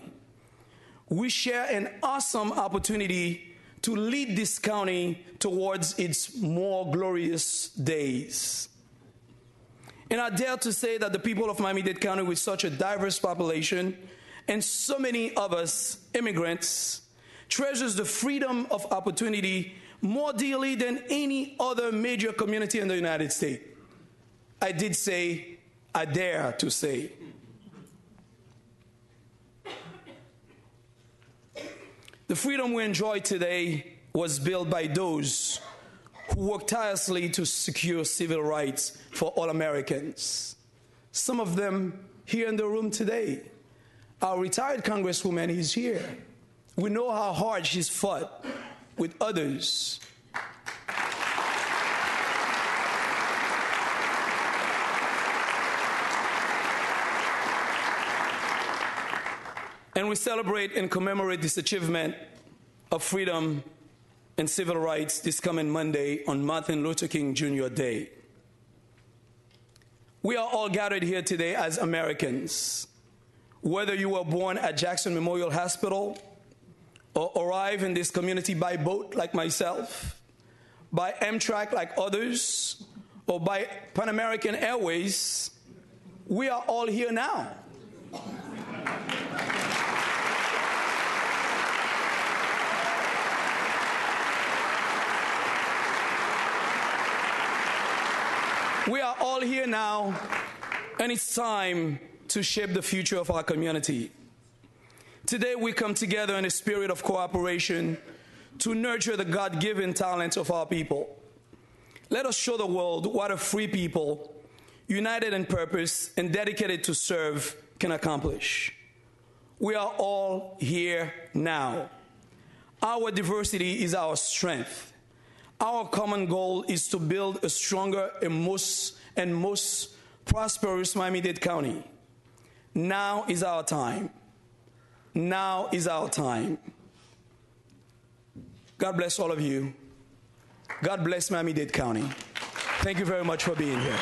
we share an awesome opportunity to lead this county towards its more glorious days. And I dare to say that the people of Miami-Dade County, with such a diverse population and so many of us immigrants, treasures the freedom of opportunity more dearly than any other major community in the United States. I did say, I dare to say. The freedom we enjoy today was built by those who worked tirelessly to secure civil rights for all Americans. Some of them here in the room today. Our retired Congresswoman is here. We know how hard she's fought with others. And we celebrate and commemorate this achievement of freedom and civil rights this coming Monday on Martin Luther King Jr. Day. We are all gathered here today as Americans. Whether you were born at Jackson Memorial Hospital or arrived in this community by boat like myself, by Amtrak like others, or by Pan American Airways, we are all here now. We are all here now, and it's time to shape the future of our community. Today we come together in a spirit of cooperation to nurture the God-given talents of our people. Let us show the world what a free people, united in purpose and dedicated to serve, can accomplish. We are all here now. Our diversity is our strength. Our common goal is to build a stronger and most prosperous Miami-Dade County. Now is our time. Now is our time. God bless all of you. God bless Miami-Dade County. Thank you very much for being here.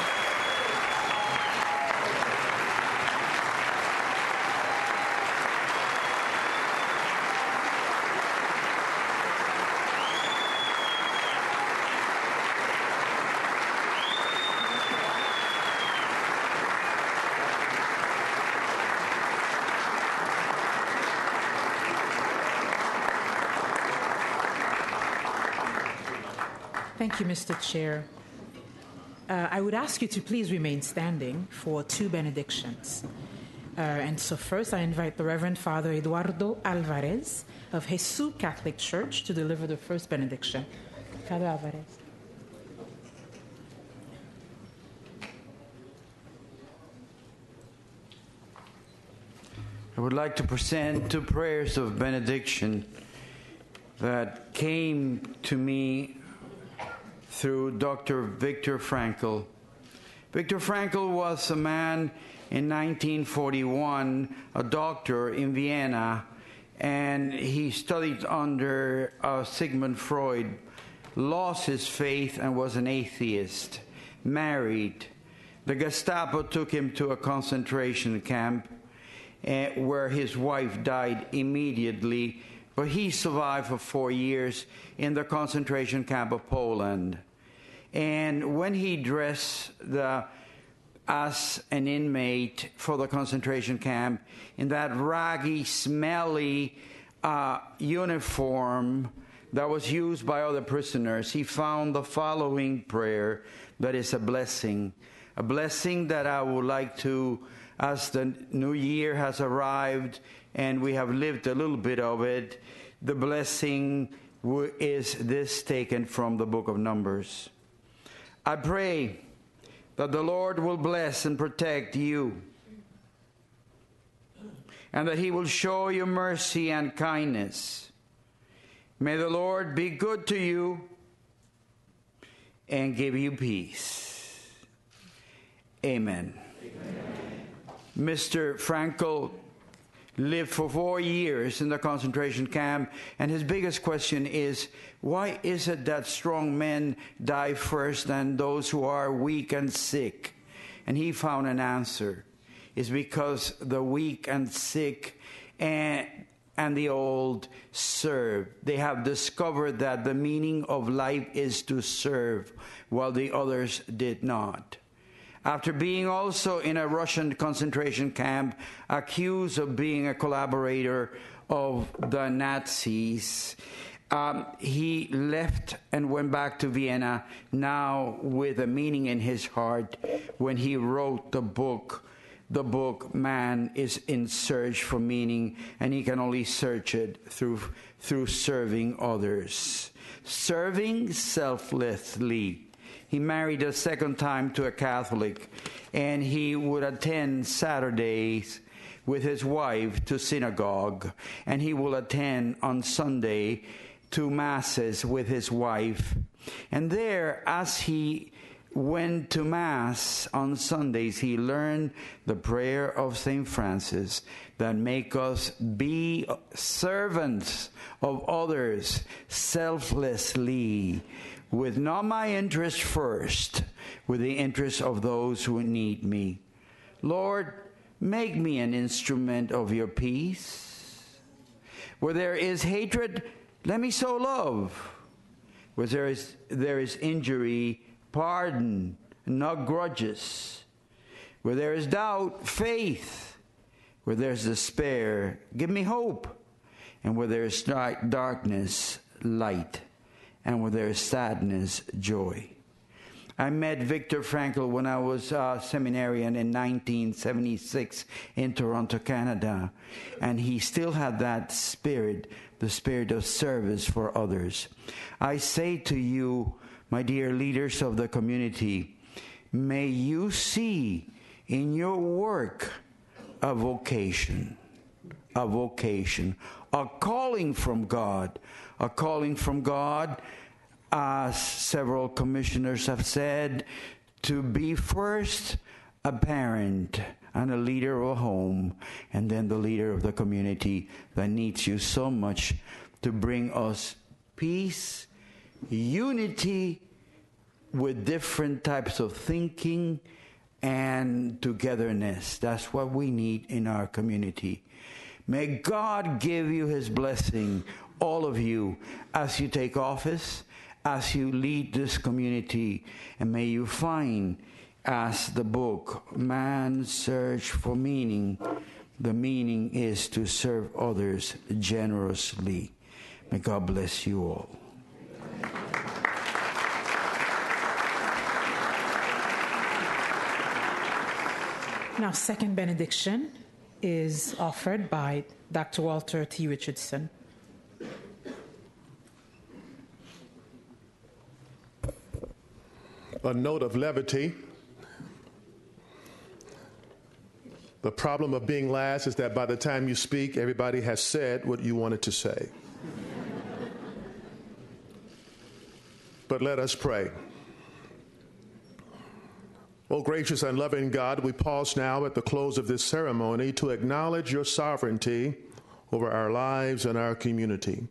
Thank you, Mr. Chair. I would ask you to please remain standing for two benedictions. And so first, I invite the Reverend Father Eduardo Alvarez of Jesus Catholic Church to deliver the first benediction. Father Alvarez.
I would like to present two prayers of benediction that came to me through Dr. Viktor Frankl. Viktor Frankl was a man in 1941, a doctor in Vienna, and he studied under Sigmund Freud, lost his faith and was an atheist, married. The Gestapo took him to a concentration camp where his wife died immediately, but he survived for 4 years in the concentration camp of Poland. And when he dressed as an inmate for the concentration camp in that raggy, smelly uniform that was used by other prisoners, he found the following prayer that is a blessing that I would like to, as the new year has arrived and we have lived a little bit of it, the blessing is this taken from the book of Numbers. I pray that the Lord will bless and protect you, and that he will show you mercy and kindness. May the Lord be good to you and give you peace. Amen. Mr. Frankl lived for 4 years in the concentration camp, and his biggest question is, why is it that strong men die first than those who are weak and sick? And he found an answer. It's because the weak and sick and the old serve. They have discovered that the meaning of life is to serve, while the others did not. After being also in a Russian concentration camp, accused of being a collaborator of the Nazis, he left and went back to Vienna, now with a meaning in his heart, when he wrote the book Man is in Search for Meaning, and he can only search it through serving others. Serving selflessly. He married a second time to a Catholic, and he would attend Saturdays with his wife to synagogue, and he will attend on Sunday to masses with his wife. And there, as he went to Mass on Sundays, he learned the prayer of St. Francis that make us be servants of others selflessly, with not my interest first, with the interest of those who need me. Lord, make me an instrument of your peace. Where there is hatred, let me sow love. Where there is injury, pardon, not grudges. Where there is doubt, faith. Where there is despair, give me hope. And where there is darkness, light. And where there is sadness, joy. I met Viktor Frankl when I was a seminarian in 1976 in Toronto, Canada. And he still had that spirit, the spirit of service for others. I say to you, my dear leaders of the community, may you see in your work a vocation, a calling from God, as several commissioners have said, to be first a parent and a leader of a home, and then the leader of the community that needs you so much to bring us peace, unity with different types of thinking, and togetherness. That's what we need in our community. May God give you his blessing, all of you, as you take office, as you lead this community, and may you find, as the book, Man's Search for Meaning, the meaning is to serve others generously. May God bless you all.
Now, second benediction is offered by Dr. Walter T. Richardson.
A note of levity. The problem of being last is that by the time you speak, everybody has said what you wanted to say. But let us pray. O gracious and loving God, we pause now at the close of this ceremony to acknowledge your sovereignty over our lives and our community.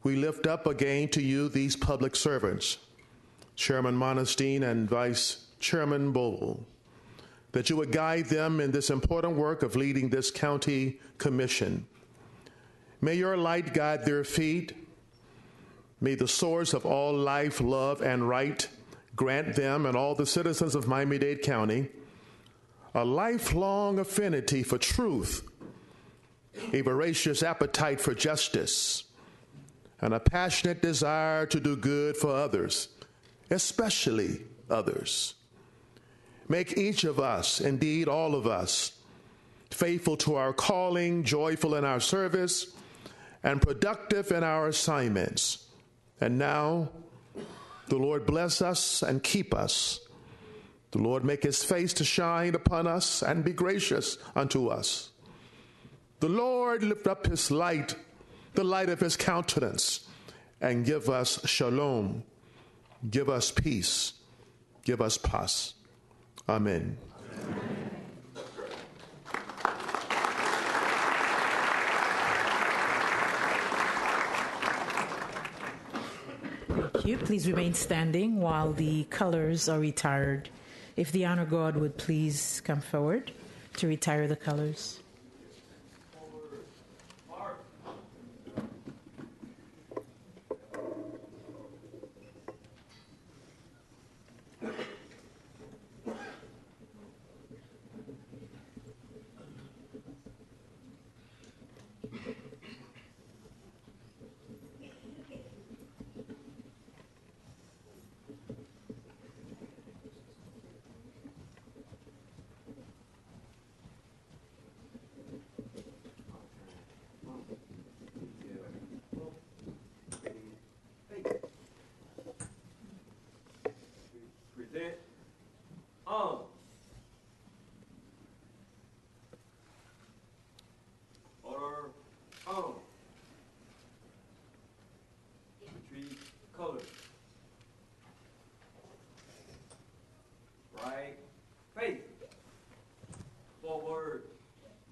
We lift up again to you these public servants, Chairman Monestime and Vice Chairman Bovo, that you would guide them in this important work of leading this county commission. May your light guide their feet. May the source of all life, love, and right grant them and all the citizens of Miami-Dade County a lifelong affinity for truth, a voracious appetite for justice, and a passionate desire to do good for others, especially others. Make each of us, indeed all of us, faithful to our calling, joyful in our service, and productive in our assignments. And now, the Lord bless us and keep us. The Lord make his face to shine upon us and be gracious unto us. The Lord lift up his light, the light of his countenance, and give us shalom. Give us peace. Give us paz. Amen.
Thank you. Please remain standing while the colors are retired. If the honor guard would please come forward to retire the colors.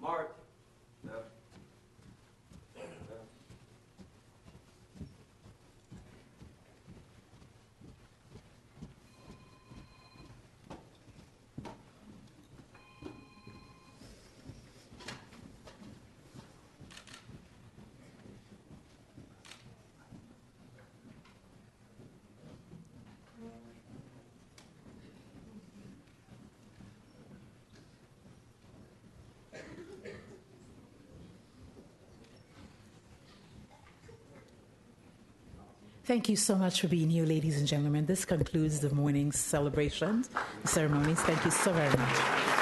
March.
Thank you so much for being here, ladies and gentlemen. This concludes the morning's celebrations, ceremonies. Thank you so very much.